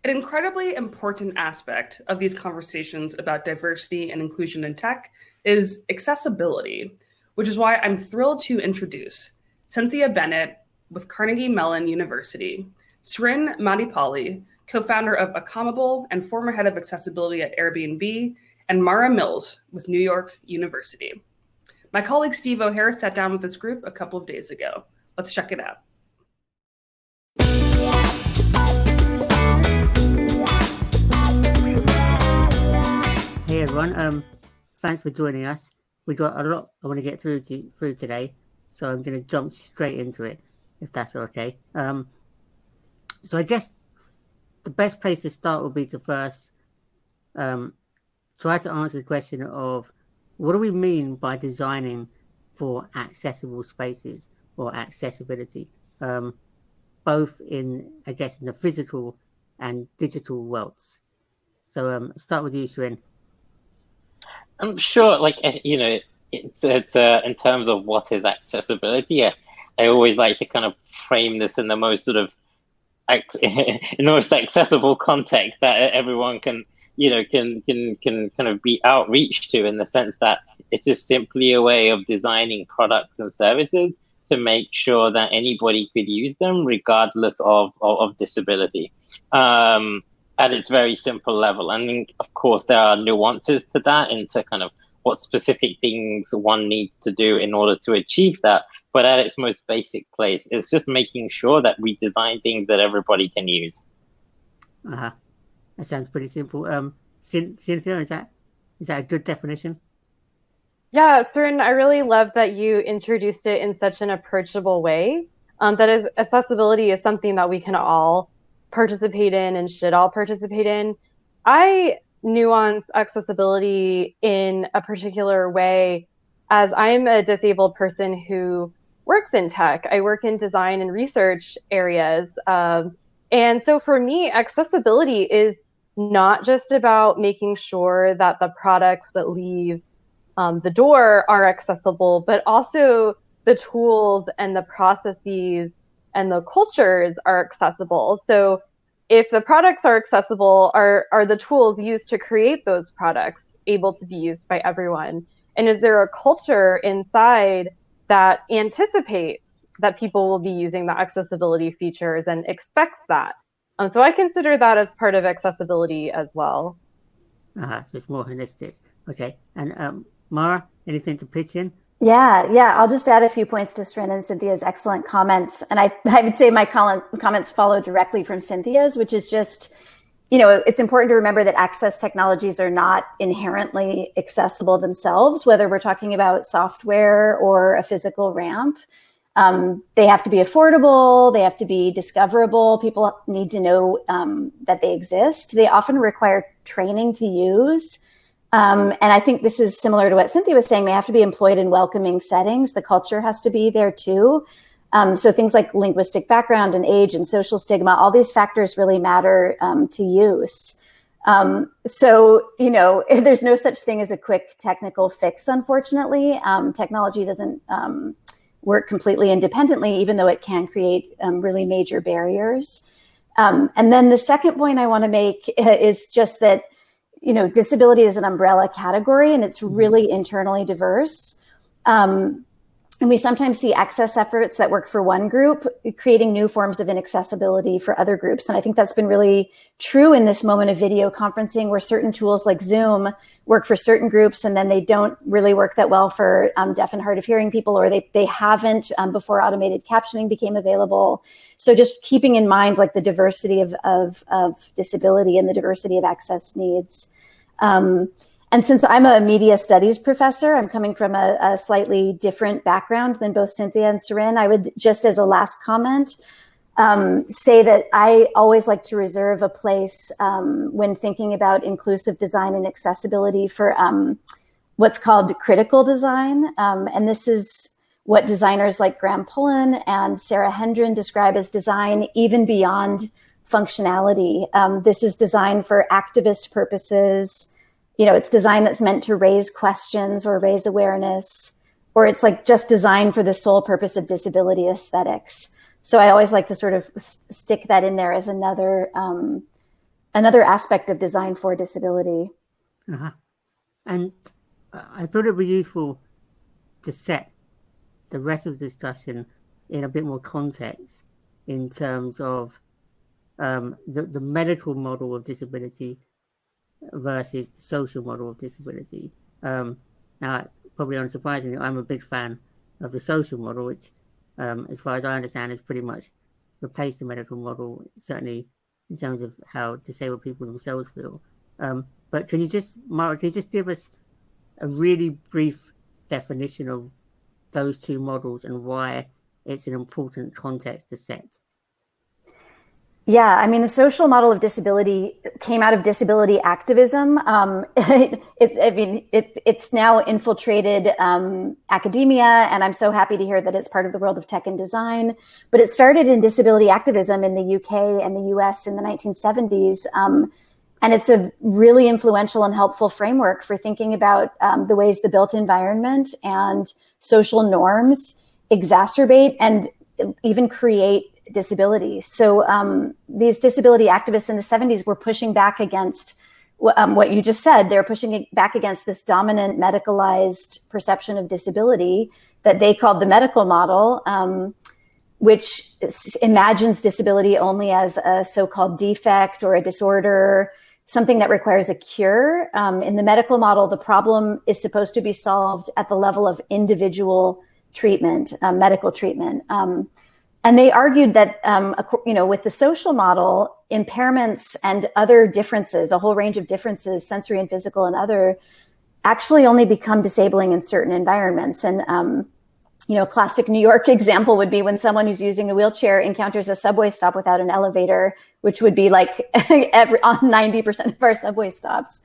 An incredibly important aspect of these conversations about diversity and inclusion in tech is accessibility, which is why I'm thrilled to introduce Cynthia Bennett with Carnegie Mellon University, Srin Madipalli, co-founder of Equitable and former head of accessibility at Airbnb, and Mara Mills with New York University. My colleague Steve O'Hare sat down with this group a couple of days ago. Let's check it out. Hey everyone, thanks for joining us. We got a lot I want to get through today, so I'm going to jump straight into it, if that's okay. So I guess the best place to start would be to first try to answer the question of what do we mean by designing for accessible spaces or accessibility, both in the physical and digital worlds. So start with you, Srin. I'm sure, it's in terms of what is accessibility. I always like to kind of frame this in the most sort of in the most accessible context that everyone can kind of be outreach to, in the sense that it's just simply a way of designing products and services to make sure that anybody could use them regardless of disability. At its very simple level. I mean, of course, there are nuances to that into kind of what specific things one needs to do in order to achieve that. But at its most basic place, it's just making sure that we design things that everybody can use. That sounds pretty simple. Cynthia, is that a good definition? Yeah, Srin, I really love that you introduced it in such an approachable way. Accessibility is something that we can all participate in and should all participate in. I nuance accessibility in a particular way as I'm a disabled person who works in tech. I work in design and research areas. And so for me, accessibility is not just about making sure that the products that leave the door are accessible, but also the tools and the processes and the cultures are accessible. So if the products are accessible, are the tools used to create those products able to be used by everyone? And is there a culture inside that anticipates that people will be using the accessibility features and expects that? So I consider that as part of accessibility as well. So it's more holistic. Okay. And Mara, anything to pitch in? Yeah. I'll just add a few points to Srin and Cynthia's excellent comments. And I would say my comments follow directly from Cynthia's, which is just, it's important to remember that access technologies are not inherently accessible themselves, whether we're talking about software or a physical ramp. They have to be affordable. They have to be discoverable. People need to know that they exist. They often require training to use. And I think this is similar to what Cynthia was saying. They have to be employed in welcoming settings. The culture has to be there too. So things like linguistic background and age and social stigma, all these factors really matter to use. So, there's no such thing as a quick technical fix, unfortunately. Technology doesn't work completely independently, even though it can create really major barriers. And then the second point I want to make is just that disability is an umbrella category and it's really internally diverse. And we sometimes see access efforts that work for one group, creating new forms of inaccessibility for other groups. And I think that's been really true in this moment of video conferencing, where certain tools like Zoom work for certain groups and then they don't really work that well for deaf and hard of hearing people, or they haven't before automated captioning became available. So just keeping in mind like the diversity of disability and the diversity of access needs. And since I'm a media studies professor, I'm coming from a slightly different background than both Cynthia and Srin. I would just, as a last comment, say that I always like to reserve a place when thinking about inclusive design and accessibility for what's called critical design. And this is what designers like Graham Pullen and Sarah Hendren describe as design even beyond functionality. This is design for activist purposes. It's design that's meant to raise questions or raise awareness, or it's like just designed for the sole purpose of disability aesthetics. So I always like to sort of stick that in there as another another aspect of design for disability. Uh-huh. And I thought it would be useful to set the rest of the discussion in a bit more context in terms of the medical model of disability versus the social model of disability. Now, probably unsurprisingly, I'm a big fan of the social model, which, as far as I understand, has pretty much replaced the medical model, certainly in terms of how disabled people themselves feel. But Mara, can you just give us a really brief definition of those two models and why it's an important context to set? Yeah, I mean, the social model of disability came out of disability activism. It's now infiltrated academia, and I'm so happy to hear that it's part of the world of tech and design. But it started in disability activism in the UK and the US in the 1970s. And it's a really influential and helpful framework for thinking about the ways the built environment and social norms exacerbate and even create disability. So these disability activists in the 70s were pushing back against what you just said. They're pushing back against this dominant medicalized perception of disability that they called the medical model, which imagines disability only as a so-called defect or a disorder, something that requires a cure. In the medical model, the problem is supposed to be solved at the level of individual treatment, medical treatment. And they argued that, with the social model, impairments and other differences, a whole range of differences, sensory and physical and other, actually only become disabling in certain environments. And, a classic New York example would be when someone who's using a wheelchair encounters a subway stop without an elevator, which would be like on 90% of our subway stops.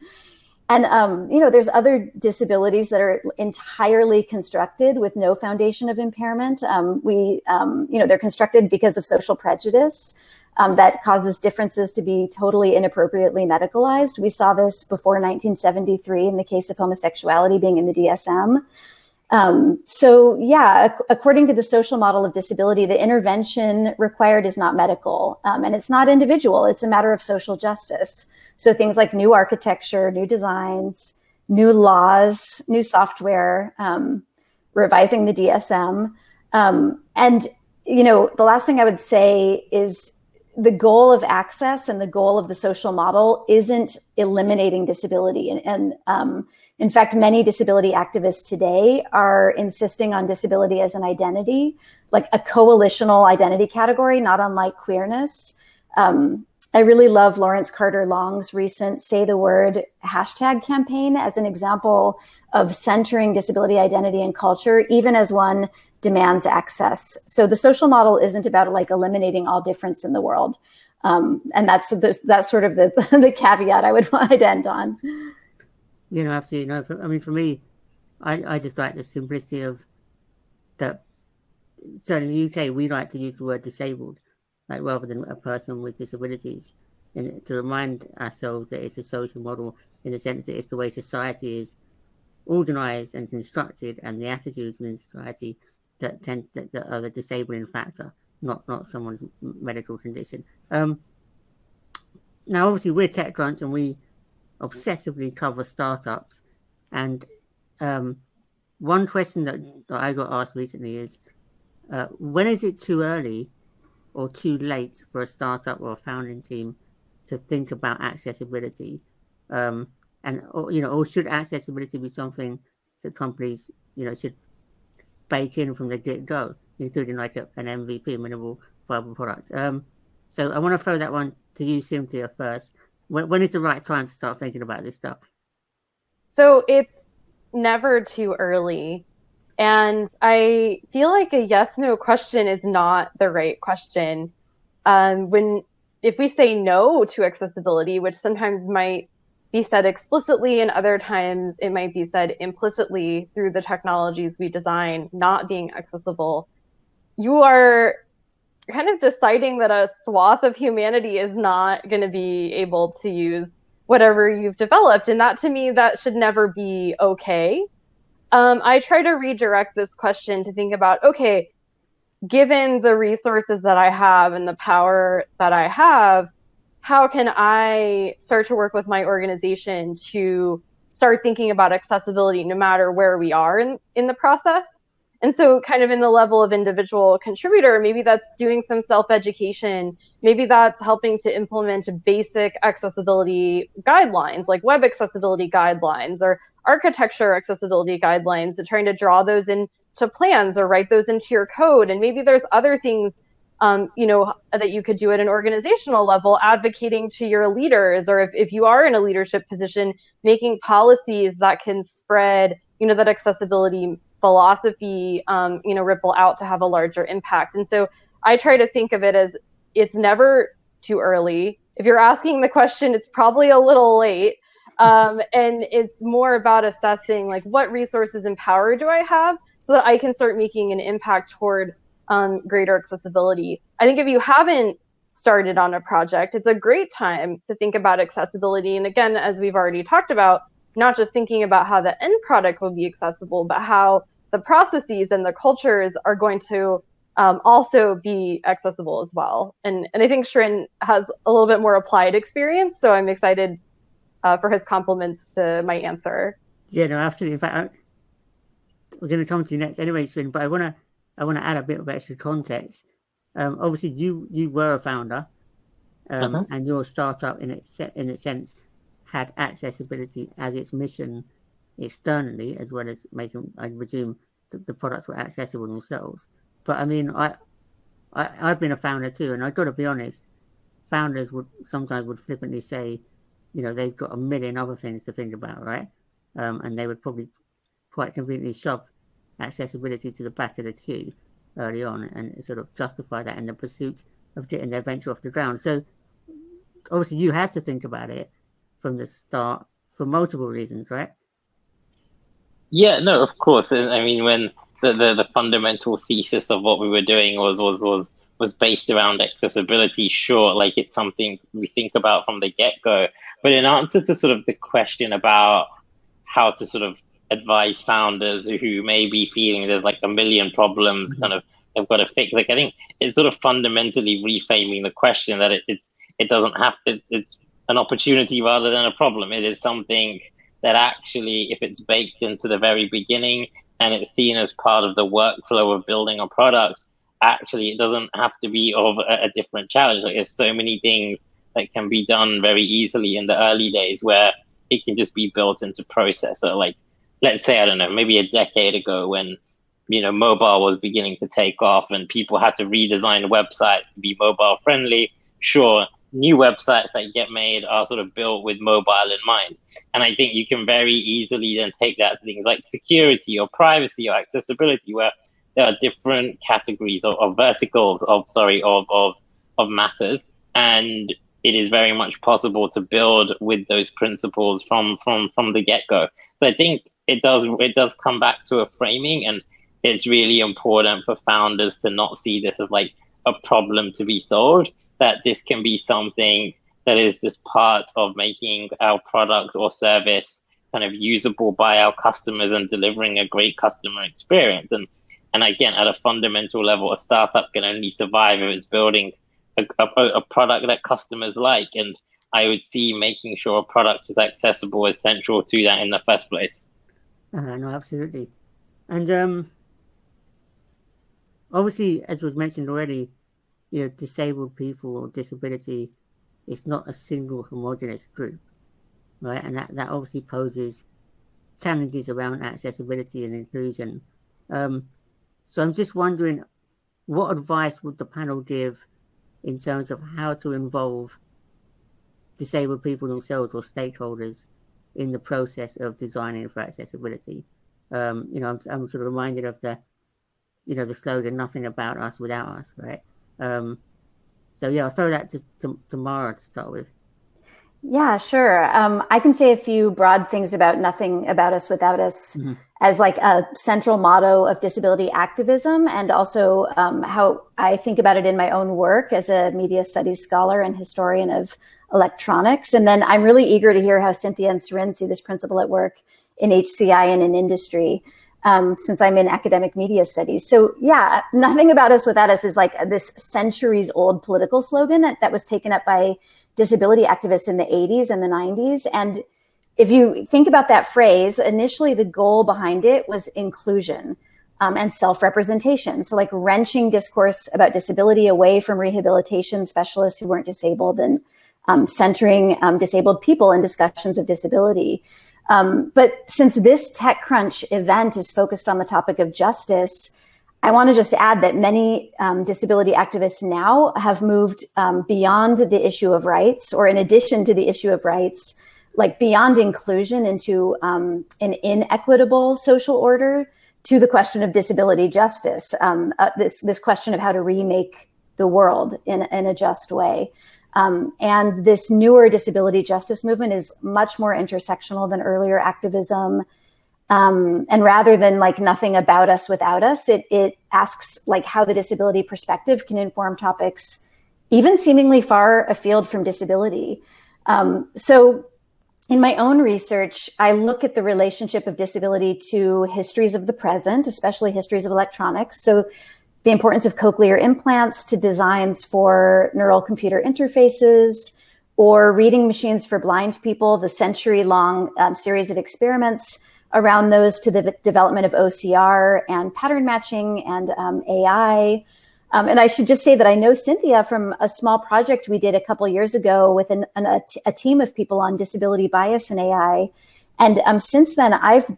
And, there's other disabilities that are entirely constructed with no foundation of impairment. They're constructed because of social prejudice that causes differences to be totally inappropriately medicalized. We saw this before 1973 in the case of homosexuality being in the DSM. According to the social model of disability, the intervention required is not medical, and it's not individual. It's a matter of social justice. So things like new architecture, new designs, new laws, new software, revising the DSM. The last thing I would say is the goal of access and the goal of the social model isn't eliminating disability. And in fact, many disability activists today are insisting on disability as an identity, like a coalitional identity category, not unlike queerness. I really love Lawrence Carter Long's recent Say the Word hashtag campaign as an example of centering disability identity and culture, even as one demands access. So the social model isn't about like eliminating all difference in the world. And that's sort of the caveat I'd end on. Absolutely. No, for me, I just like the simplicity of that. Certainly in the UK, we like to use the word disabled, like rather than a person with disabilities, and to remind ourselves that it's a social model in the sense that it's the way society is organized and constructed, and the attitudes in society that are the disabling factor, not someone's medical condition. Now, obviously, we're TechCrunch and we obsessively cover startups, and one question that I got asked recently is, when is it too early or too late for a startup or a founding team to think about accessibility? Or should accessibility be something that companies, should bake in from the get-go, including like an MVP, minimal viable product? So I want to throw that one to you, Cynthia, first. When is the right time to start thinking about this stuff? So it's never too early. And I feel like a yes/no question is not the right question. If we say no to accessibility, which sometimes might be said explicitly and other times it might be said implicitly through the technologies we design not being accessible, you are kind of deciding that a swath of humanity is not going to be able to use whatever you've developed. And that, to me, that should never be okay. I try to redirect this question to think about, okay, given the resources that I have and the power that I have, how can I start to work with my organization to start thinking about accessibility no matter where we are in the process? And so kind of in the level of individual contributor, maybe that's doing some self-education. Maybe that's helping to implement basic accessibility guidelines, like web accessibility guidelines or architecture accessibility guidelines, and trying to draw those into plans or write those into your code. And maybe there's other things that you could do at an organizational level, advocating to your leaders, or if you are in a leadership position, making policies that can spread, that accessibility philosophy, ripple out to have a larger impact. And so I try to think of it as it's never too early. If you're asking the question, it's probably a little late. And it's more about assessing like what resources and power do I have so that I can start making an impact toward greater accessibility. I think if you haven't started on a project, it's a great time to think about accessibility. And again, as we've already talked about, not just thinking about how the end product will be accessible, but how the processes and the cultures are going to also be accessible as well. And I think Srin has a little bit more applied experience, so I'm excited for his compliments to my answer. Yeah, no, absolutely. In fact, we're going to come to you next anyway, Srin, but I want to add a bit of extra context. Obviously, you were a founder, and your startup, in its sense, had accessibility as its mission externally, as well as making, I presume, the products were accessible themselves. But I mean, I've been a founder too, and I've got to be honest, founders would sometimes flippantly say, they've got a million other things to think about, right? And they would probably quite conveniently shove accessibility to the back of the queue early on and sort of justify that in the pursuit of getting their venture off the ground. So obviously you had to think about it from the start for multiple reasons, right? Yeah, no, of course. I mean, when the fundamental thesis of what we were doing was based around accessibility, sure, like it's something we think about from the get-go. But in answer to sort of the question about how to sort of advise founders who may be feeling there's like a million problems kind of they've got to fix, like I think it's sort of fundamentally reframing the question that it doesn't have to, it's an opportunity rather than a problem. It is something that actually, if it's baked into the very beginning and it's seen as part of the workflow of building a product, actually it doesn't have to be of a different challenge. Like there's so many things that can be done very easily in the early days where it can just be built into process. So like, let's say, I don't know, maybe a decade ago when, mobile was beginning to take off and people had to redesign websites to be mobile friendly. Sure, new websites that get made are sort of built with mobile in mind. And I think you can very easily then take that to things like security or privacy or accessibility, where there are different categories of verticals of matters. And it is very much possible to build with those principles from the get-go. So I think it does come back to a framing, and it's really important for founders to not see this as like a problem to be solved, that this can be something that is just part of making our product or service kind of usable by our customers and delivering a great customer experience. And again, at a fundamental level, a startup can only survive if it's building a product that customers like. And I would see making sure a product is accessible as central to that in the first place. No, absolutely. And obviously, as was mentioned already, disabled people or disability is not a single homogenous group, right? And that obviously poses challenges around accessibility and inclusion. So I'm just wondering, what advice would the panel give in terms of how to involve disabled people themselves or stakeholders in the process of designing for accessibility? I'm sort of reminded of the slogan, "Nothing about us without us," right? So yeah, I'll throw that to Mara to start with. Yeah, sure. I can say a few broad things about nothing about us without us as like a central motto of disability activism, and also how I think about it in my own work as a media studies scholar and historian of electronics. And then I'm really eager to hear how Cynthia and Srin see this principle at work in HCI and in industry. since I'm in academic media studies. So yeah, nothing about us without us is like this centuries old political slogan that was taken up by disability activists in the 80s and the 90s. And if you think about that phrase, initially the goal behind it was inclusion and self-representation. So like wrenching discourse about disability away from rehabilitation specialists who weren't disabled and centering disabled people in discussions of disability. But since this TechCrunch event is focused on the topic of justice, I want to just add that many disability activists now have moved beyond the issue of rights, or in addition to the issue of rights, like beyond inclusion into an inequitable social order, to the question of disability justice, this question of how to remake the world in a just way. And this newer disability justice movement is much more intersectional than earlier activism. And rather than like nothing about us without us, it asks like how the disability perspective can inform topics even seemingly far afield from disability. So in my own research, I look at the relationship of disability to histories of the present, especially histories of electronics. So the importance of cochlear implants to designs for neural computer interfaces, or reading machines for blind people, the century-long series of experiments around those, to the development of OCR and pattern matching and AI. And I should just say that I know Cynthia from a small project we did a couple years ago with a team of people on disability bias and AI. And since then, I've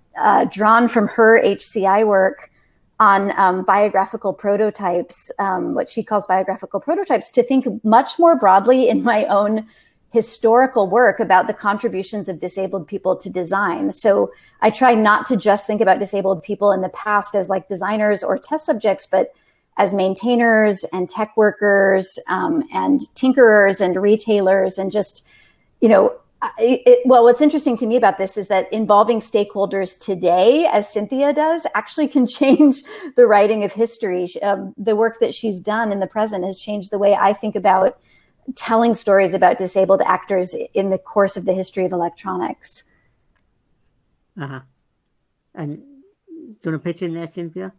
drawn from her HCI work on biographical prototypes, what she calls biographical prototypes, to think much more broadly in my own historical work about the contributions of disabled people to design. So I try not to just think about disabled people in the past as like designers or test subjects, but as maintainers and tech workers and tinkerers and retailers, and just, you know, well, what's interesting to me about this is that involving stakeholders today, as Cynthia does, actually can change the writing of history. The work that she's done in the present has changed the way I think about telling stories about disabled actors in the course of the history of electronics. Uh-huh. And do you want to pitch in there, Cynthia?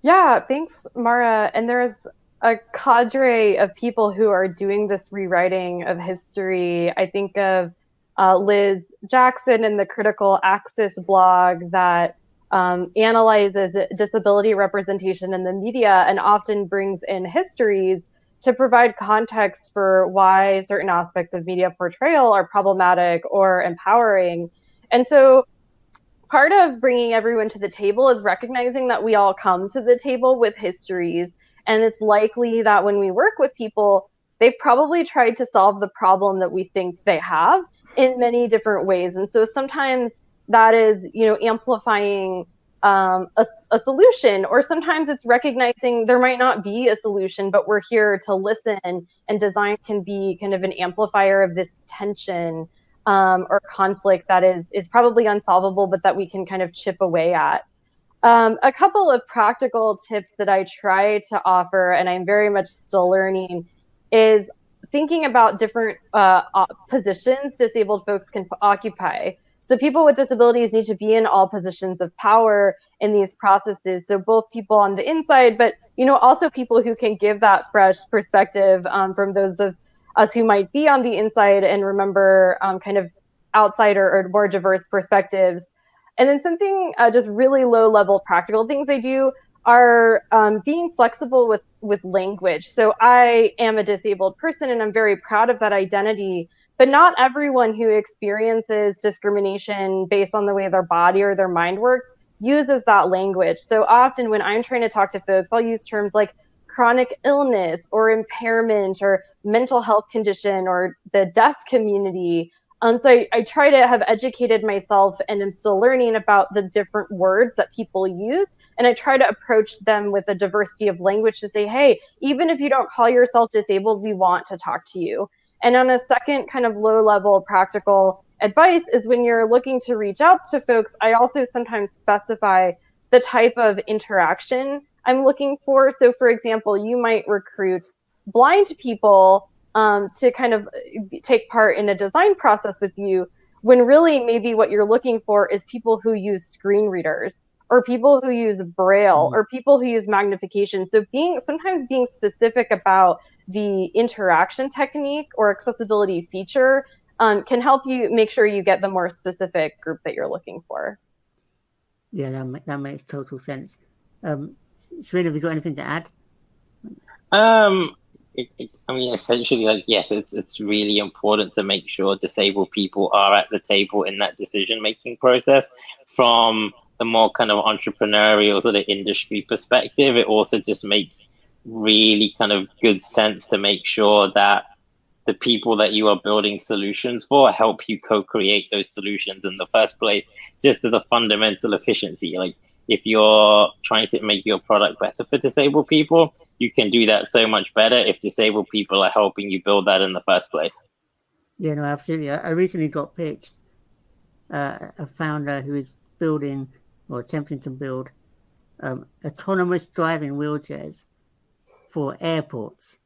Yeah, thanks, Mara. And there's a cadre of people who are doing this rewriting of history. I think of Liz Jackson in the Critical Access blog that analyzes disability representation in the media and often brings in histories to provide context for why certain aspects of media portrayal are problematic or empowering. And so part of bringing everyone to the table is recognizing that we all come to the table with histories. And it's likely that when we work with people, they've probably tried to solve the problem that we think they have in many different ways. And so sometimes that is, you know, amplifying a solution, or sometimes it's recognizing there might not be a solution, but we're here to listen, and design can be kind of an amplifier of this tension or conflict that is probably unsolvable, but that we can kind of chip away at. A couple of practical tips that I try to offer, and I'm very much still learning, is thinking about different positions disabled folks can occupy. So people with disabilities need to be in all positions of power in these processes. So both people on the inside, but, you know, also people who can give that fresh perspective from those of us who might be on the inside and remember kind of outsider or more diverse perspectives. And then something just really low level practical things I do are being flexible with language. So I am a disabled person and I'm very proud of that identity, but not everyone who experiences discrimination based on the way their body or their mind works uses that language. So often when I'm trying to talk to folks, I'll use terms like chronic illness or impairment or mental health condition or the deaf community. So I try to have educated myself, and I'm still learning about the different words that people use. And I try to approach them with a diversity of language to say, hey, even if you don't call yourself disabled, we want to talk to you. And on a second kind of low level practical advice is when you're looking to reach out to folks, I also sometimes specify the type of interaction I'm looking for. So for example, you might recruit blind people to kind of take part in a design process with you. when really maybe what you're looking for is people who use screen readers, or people who use Braille, or people who use magnification. So sometimes being specific about the interaction technique or accessibility feature can help you make sure you get the more specific group that you're looking for. Yeah, that makes total sense. Srin, have you got anything to add? I mean, essentially, like, yes, it's really important to make sure disabled people are at the table in that decision-making process. From the more kind of entrepreneurial sort of industry perspective, it also just makes really kind of good sense to make sure that the people that you are building solutions for help you co-create those solutions in the first place, just as a fundamental efficiency. Like, if you're trying to make your product better for disabled people, you can do that so much better if disabled people are helping you build that in the first place. Yeah, no, absolutely. I recently got pitched a founder who is building or attempting to build autonomous driving wheelchairs for airports,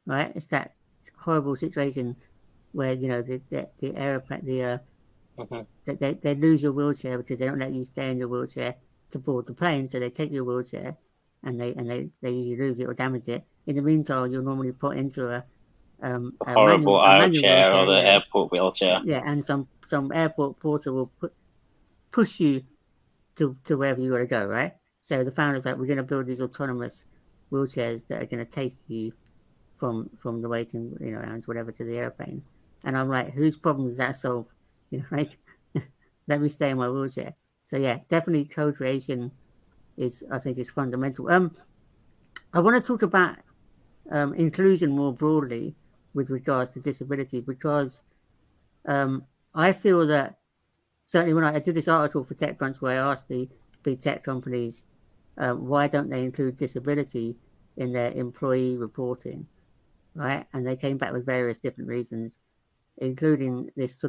right? It's that horrible situation where, you know, the airplane, they lose your wheelchair because they don't let you stay in your wheelchair to board the plane, so they take your wheelchair and they usually lose it or damage it. In the meantime, you're normally put into a horrible aisle chair or the yeah. airport wheelchair. Yeah, and some airport porter will push you to wherever you want to go, right? So the founder's like, we're going to build these autonomous wheelchairs that are going to take you from the waiting, you know, lounge, whatever, to the airplane. And I'm like, whose problem does that solve? You know, like, let me stay in my wheelchair. So yeah, definitely co-creation I think is fundamental. I want to talk about inclusion more broadly with regards to disability, because I feel that certainly when I did this article for TechCrunch where I asked the big tech companies why don't they include disability in their employee reporting, right? And they came back with various different reasons, including this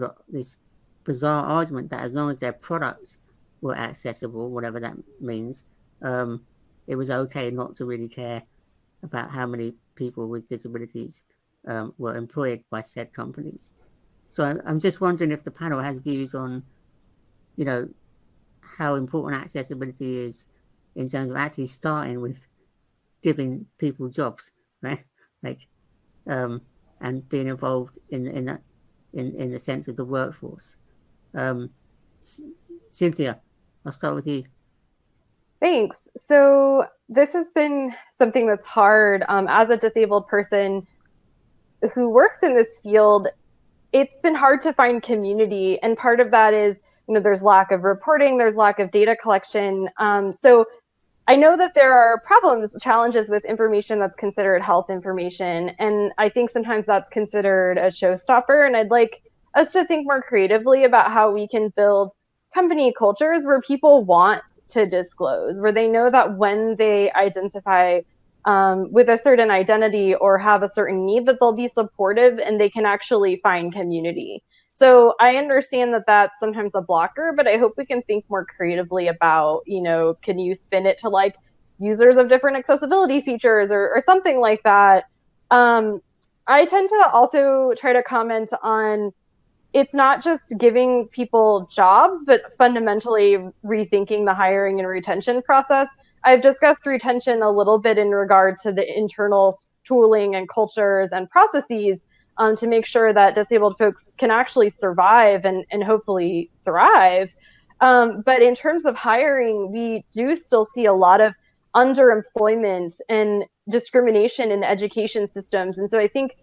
bizarre argument that as long as their products were accessible, whatever that means, it was okay not to really care about how many people with disabilities were employed by said companies. So I'm just wondering if the panel has views on, you know, how important accessibility is in terms of actually starting with giving people jobs, right? Like, and being involved in that, in the sense of the workforce. Cynthia, I'll start with you. Thanks. So this has been something that's hard. As a disabled person who works in this field, it's been hard to find community. And part of that is, you know, there's lack of reporting, there's lack of data collection. So I know that there are challenges with information that's considered health information. And I think sometimes that's considered a showstopper. And I'd like us to think more creatively about how we can build company cultures where people want to disclose, where they know that when they identify with a certain identity or have a certain need, that they'll be supportive and they can actually find community. So I understand that that's sometimes a blocker, but I hope we can think more creatively about, you know, can you spin it to like users of different accessibility features or something like that. I tend to also try to comment on, it's not just giving people jobs, but fundamentally rethinking the hiring and retention process. I've discussed retention a little bit in regard to the internal tooling and cultures and processes to make sure that disabled folks can actually survive and hopefully thrive. But in terms of hiring, we do still see a lot of underemployment and discrimination in education systems. And so I think,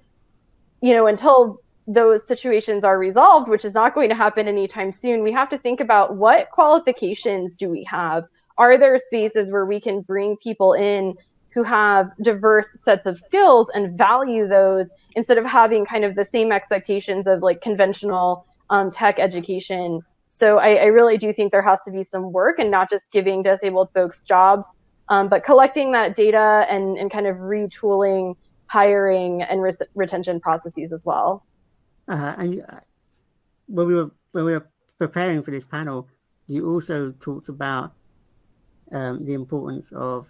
you know, until those situations are resolved, which is not going to happen anytime soon, we have to think about what qualifications do we have? Are there spaces where we can bring people in who have diverse sets of skills and value those instead of having kind of the same expectations of like conventional tech education? So I really do think there has to be some work and not just giving disabled folks jobs, but collecting that data and kind of retooling hiring and retention processes as well. And when we were preparing for this panel, you also talked about the importance of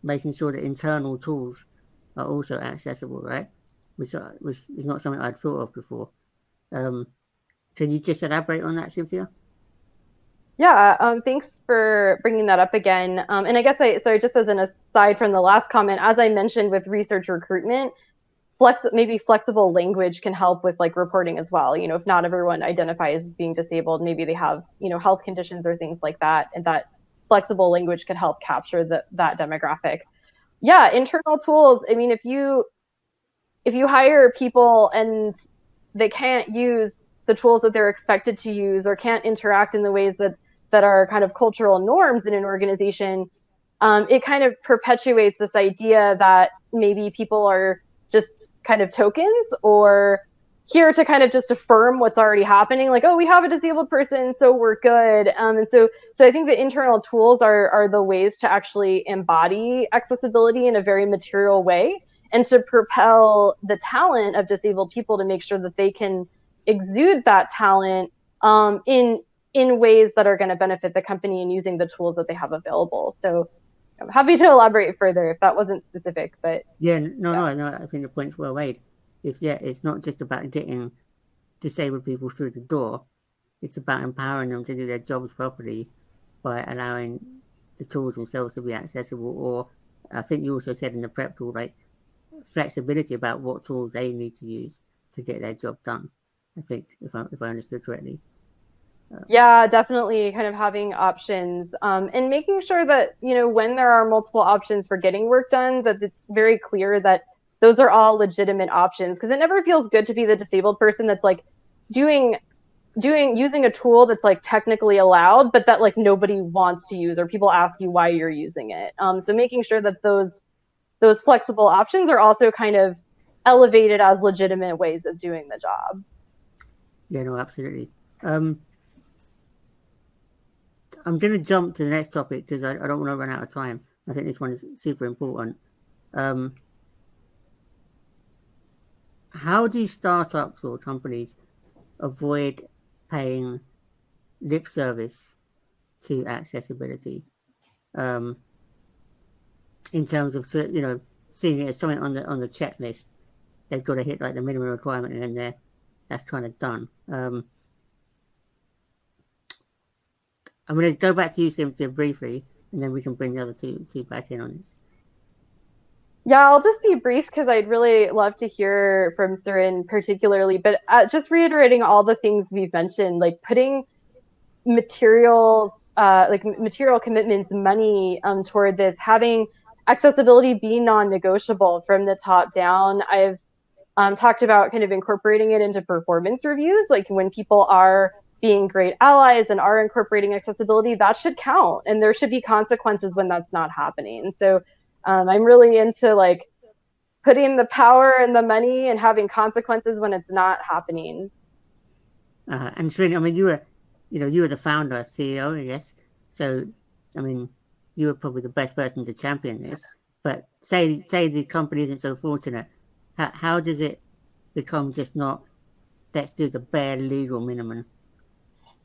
making sure that internal tools are also accessible, right? Which is not something I'd thought of before. Can you just elaborate on that, Cynthia? Yeah, thanks for bringing that up again. And I guess sorry, just as an aside from the last comment, as I mentioned with research recruitment, maybe flexible language can help with like reporting as well. You know, if not everyone identifies as being disabled, maybe they have, you know, health conditions or things like that, and that flexible language could help capture that demographic. Yeah, internal tools. I mean, if you hire people and they can't use the tools that they're expected to use or can't interact in the ways that are kind of cultural norms in an organization, it kind of perpetuates this idea that maybe people are just kind of tokens or here to kind of just affirm what's already happening, like, oh, we have a disabled person, so we're good. And so I think the internal tools are the ways to actually embody accessibility in a very material way and to propel the talent of disabled people to make sure that they can exude that talent in ways that are going to benefit the company and using the tools that they have available. So I'm happy to elaborate further if that wasn't specific, but no, I think the point's well made. It's not just about getting disabled people through the door. It's about empowering them to do their jobs properly by allowing the tools themselves to be accessible. Or I think you also said in the prep tool, like flexibility about what tools they need to use to get their job done. I think if I understood correctly. Yeah, definitely kind of having options and making sure that, you know, when there are multiple options for getting work done, that it's very clear that those are all legitimate options, because it never feels good to be the disabled person that's like using a tool that's like technically allowed, but that like nobody wants to use, or people ask you why you're using it. So making sure that those flexible options are also kind of elevated as legitimate ways of doing the job. Yeah, no, absolutely. I'm going to jump to the next topic because I don't want to run out of time. I think this one is super important. How do startups or companies avoid paying lip service to accessibility? In terms of, you know, seeing it as something on the checklist, they've got to hit like the minimum requirement, and then that's kind of done. I'm going to go back to you, Cynthia, briefly, and then we can bring the other two back in on this. Yeah, I'll just be brief because I'd really love to hear from Srin particularly, but just reiterating all the things we've mentioned, like putting materials, like material commitments, money toward this, having accessibility be non-negotiable from the top down. I've talked about kind of incorporating it into performance reviews, like when people are being great allies and are incorporating accessibility, that should count, and there should be consequences when that's not happening. So I'm really into like putting the power and the money and having consequences when it's not happening. And Srin, I mean, you were the founder, CEO, I guess. So, I mean, you were probably the best person to champion this. But say the company isn't so fortunate, how does it become just not, let's do the bare legal minimum?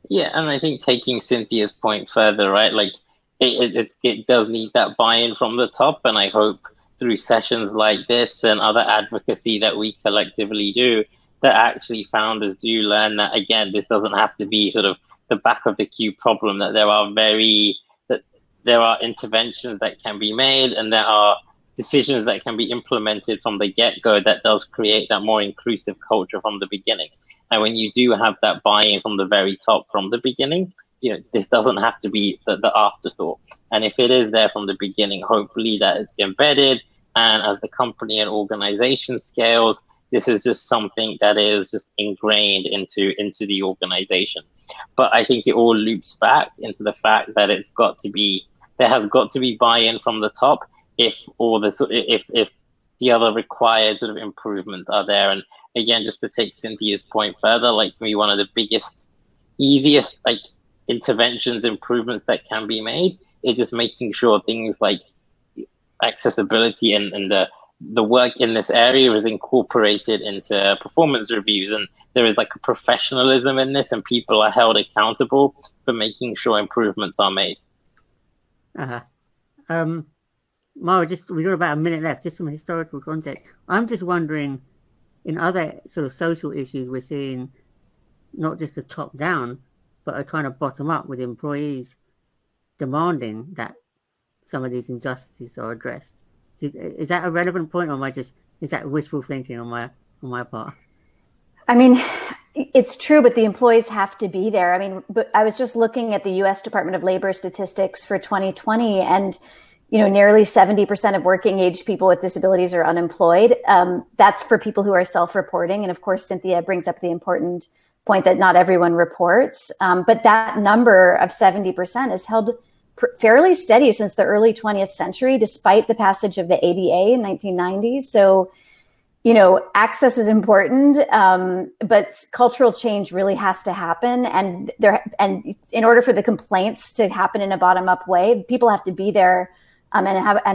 Yeah, and I think taking Cynthia's point further, right? Like it does need that buy-in from the top, and I hope through sessions like this and other advocacy that we collectively do, that actually founders do learn that, again, this doesn't have to be sort of the back of the queue problem, that there are interventions that can be made and there are decisions that can be implemented from the get-go that does create that more inclusive culture from the beginning. And when you do have that buy-in from the very top from the beginning, you know, this doesn't have to be the afterthought. And if it is there from the beginning, hopefully that it's embedded. And as the company and organization scales, this is just something that is just ingrained into the organization. But I think it all loops back into the fact that there has got to be buy-in from the top if the other required sort of improvements are there. And again, just to take Cynthia's point further, like for me, one of the biggest, easiest like interventions, improvements that can be made is just making sure things like accessibility and the work in this area is incorporated into performance reviews, and there is like a professionalism in this, and people are held accountable for making sure improvements are made. Mara, we got about a minute left, just some historical context. I'm just wondering, in other sort of social issues, we're seeing not just a top down, but a kind of bottom up with employees demanding that some of these injustices are addressed. Is that a relevant point, or is that wishful thinking on my part? I mean, it's true, but the employees have to be there. I mean, but I was just looking at the U.S. Department of Labor statistics for 2020, and nearly 70% of working age people with disabilities are unemployed. That's for people who are self-reporting, and of course, Cynthia brings up the important point that not everyone reports. But that number of 70% has held fairly steady since the early 20th century, despite the passage of the ADA in 1990. So, access is important, but cultural change really has to happen. And in order for the complaints to happen in a bottom-up way, people have to be there and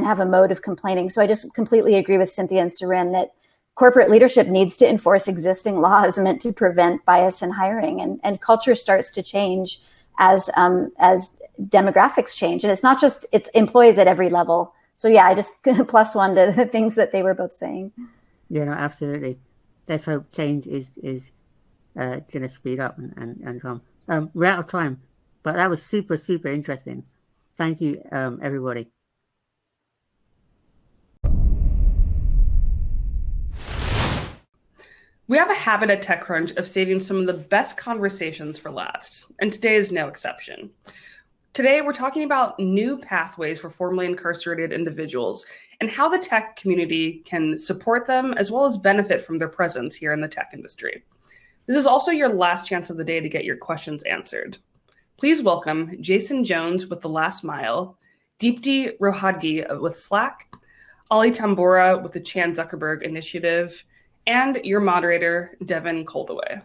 have a mode of complaining. So I just completely agree with Cynthia and Srin that corporate leadership needs to enforce existing laws meant to prevent bias in hiring, and culture starts to change as demographics change. And it's employees at every level. So yeah, I just +1 to the things that they were both saying. Yeah, no, absolutely. Let's hope change is going to speed up and come. We're out of time, but that was super, super interesting. Thank you, everybody. We have a habit at TechCrunch of saving some of the best conversations for last, and today is no exception. Today, we're talking about new pathways for formerly incarcerated individuals and how the tech community can support them as well as benefit from their presence here in the tech industry. This is also your last chance of the day to get your questions answered. Please welcome Jason Jones with The Last Mile, Deepti Rohadgi with Slack, Ali Tambora with the Chan Zuckerberg Initiative, and your moderator, Devin Coldaway.